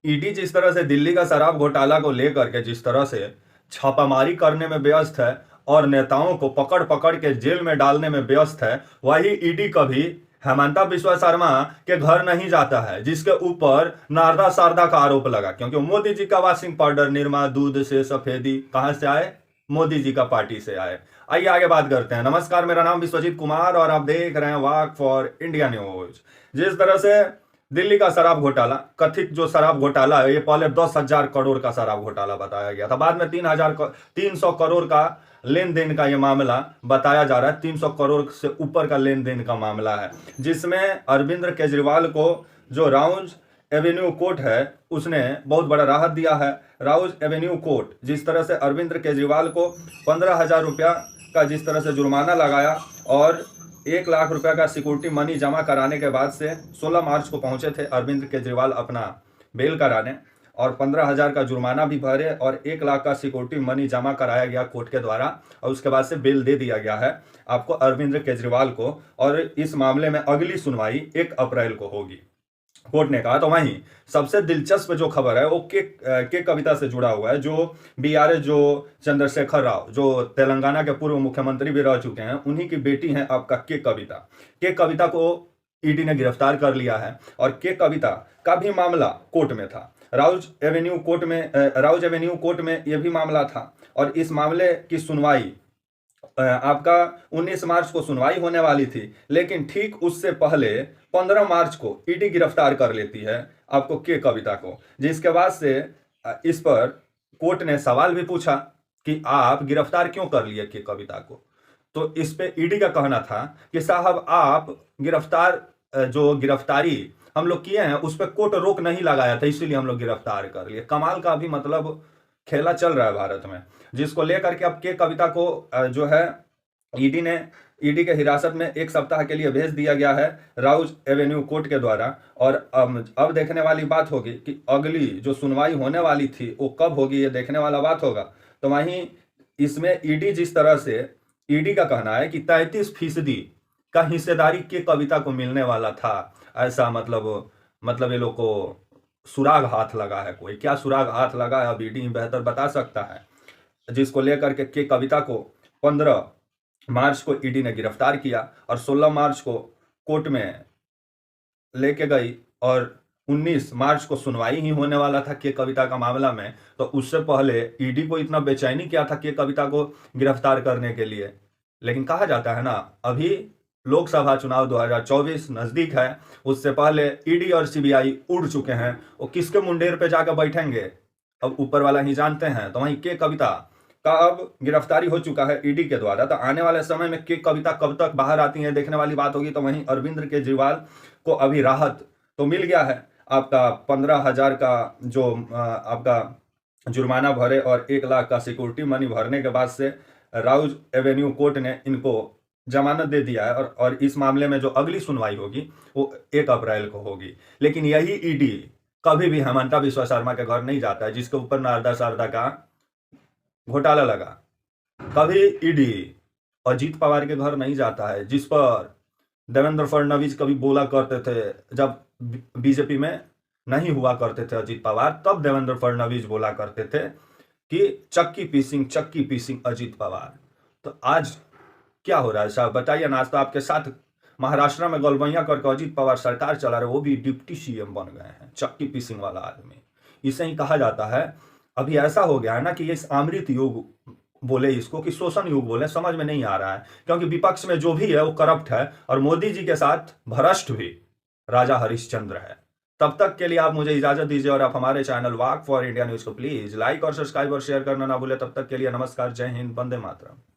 ED जिस तरह से दिल्ली का शराब घोटाला को लेकर के जिस तरह से छापामारी करने में व्यस्त है और नेताओं को पकड़ पकड़ के जेल में डालने में व्यस्त है, वही ईडी कभी हेमंता बिस्वा शर्मा के घर नहीं जाता है, जिसके ऊपर नारदा शारदा का आरोप लगा, क्योंकि मोदी जी का वॉशिंग पाउडर निरमा दूध से सफेदी कहां से आए? मोदी जी का पार्टी से आए। आइए आगे बात करते हैं। नमस्कार, मेरा नाम विश्वजीत कुमार और आप देख रहे हैं वॉक फॉर इंडिया न्यूज। जिस तरह से दिल्ली का शराब घोटाला, कथित जो शराब घोटाला है, ये पहले 10,000 करोड़ का शराब घोटाला बताया गया था, बाद में 300 करोड़ का लेन देन का ये मामला बताया जा रहा है। 300 करोड़ से ऊपर का लेन देन का मामला है, जिसमें अरविंद केजरीवाल को जो राउज एवेन्यू कोर्ट है उसने बहुत बड़ा राहत दिया है। राउज एवेन्यू कोर्ट जिस तरह से अरविंद केजरीवाल को 15,000 रुपया का जिस तरह से जुर्माना लगाया और 1 लाख रुपया का सिक्योरिटी मनी जमा कराने के बाद से 16 मार्च को पहुंचे थे अरविंद केजरीवाल अपना बेल कराने, और 15,000 का जुर्माना भी भरे और 1 लाख का सिक्योरिटी मनी जमा कराया गया कोर्ट के द्वारा, और उसके बाद से बेल दे दिया गया है आपको अरविंद केजरीवाल को। और इस मामले में अगली सुनवाई 1 अप्रैल को होगी, कोर्ट ने कहा। तो वहीं सबसे दिलचस्प जो खबर है वो के कविता से जुड़ा हुआ है, जो बीआरएस जो चंद्रशेखर राव जो तेलंगाना के पूर्व मुख्यमंत्री भी रह चुके हैं, उन्हीं की बेटी हैं आपका के कविता। के कविता को ईडी ने गिरफ्तार कर लिया है और के कविता का भी मामला कोर्ट में था। राउज एवेन्यू कोर्ट में यह भी मामला था, और इस मामले की सुनवाई आपका 19 मार्च को सुनवाई होने वाली थी, लेकिन ठीक उससे पहले 15 मार्च को ईडी गिरफ्तार कर लेती है आपको के कविता को, जिसके बाद से इस पर कोर्ट ने सवाल भी पूछा कि आप गिरफ्तार क्यों कर लिए के कविता को। तो इस पे ईडी का कहना था कि साहब आप जो गिरफ्तारी हम लोग किए हैं उस पर कोर्ट रोक नहीं लगाया था, इसीलिए हम लोग गिरफ्तार कर लिए। कमाल का भी मतलब खेला चल रहा है भारत में, जिसको लेकर के अब के कविता को जो है ईडी के हिरासत में 1 सप्ताह के लिए भेज दिया गया है राउज एवेन्यू कोर्ट के द्वारा। और अब देखने वाली बात होगी कि अगली जो सुनवाई होने वाली थी वो कब होगी, ये देखने वाला बात होगा। तो वहीं इसमें ईडी का कहना है कि 33% का हिस्सेदारी के कविता को मिलने वाला था, ऐसा मतलब ये लोग को सुराग हाथ लगा है। कोई क्या सुराग हाथ लगा है अब ईडी बेहतर बता सकता है, जिसको लेकर के कविता को 15 मार्च को ईडी ने गिरफ्तार किया और 16 मार्च को कोर्ट में लेके गई, और 19 मार्च को सुनवाई ही होने वाला था के कविता का मामला में। तो उससे पहले ईडी को इतना बेचैनी क्या था के कविता को गिरफ्तार करने के लिए। लेकिन कहा जाता है ना, अभी लोकसभा चुनाव 2024 नजदीक है, उससे पहले ईडी और सीबीआई उड़ चुके हैं, वो किसके मुंडेर पे जाकर बैठेंगे अब ऊपर वाला ही जानते हैं। तो वहीं के कविता का अब गिरफ्तारी हो चुका है ईडी के द्वारा। तो आने वाले समय में के कविता कब तक बाहर आती है देखने वाली बात होगी। तो वहीं अरविंद केजरीवाल को अभी राहत तो मिल गया है, आपका 15,000 का जो आपका जुर्माना भरे और 1 लाख का सिक्योरिटी मनी भरने के बाद से राउज एवेन्यू कोर्ट ने इनको जमानत दे दिया है, और इस मामले में जो अगली सुनवाई होगी वो 1 अप्रैल को होगी। लेकिन यही ईडी कभी भी हेमंता बिस्वा शर्मा के घर नहीं जाता है, जिसके ऊपर नारदा शारदा का घोटाला लगा। कभी ईडी अजीत पवार के घर नहीं जाता है, जिस पर देवेंद्र फडणवीस कभी बोला करते थे, जब बीजेपी में नहीं हुआ करते थे अजीत पवार, तब देवेंद्र फडणवीस बोला करते थे कि चक्की पीसिंग अजीत पवार। तो आज क्या हो रहा है साहब बताइए ना। आज तो आपके साथ महाराष्ट्र में गलबैया करके अजीत पवार सरकार चला रहे, वो भी डिप्टी सीएम बन गए हैं, चक्की पीसिंग वाला आदमी। इसे ही कहा जाता है। अभी ऐसा हो गया है ना कि ये अमृत युग बोले इसको कि शोषण युग बोले, समझ में नहीं आ रहा है, क्योंकि विपक्ष में जो भी है वो करप्ट है और मोदी जी के साथ भ्रष्ट भी राजा हरिश्चंद्र है। तब तक के लिए आप मुझे इजाजत दीजिए, और आप हमारे channel walk for India news को प्लीज लाइक और सब्सक्राइब और शेयर करना ना भूले। तब तक के लिए नमस्कार, जय हिंद, वंदे मातरम।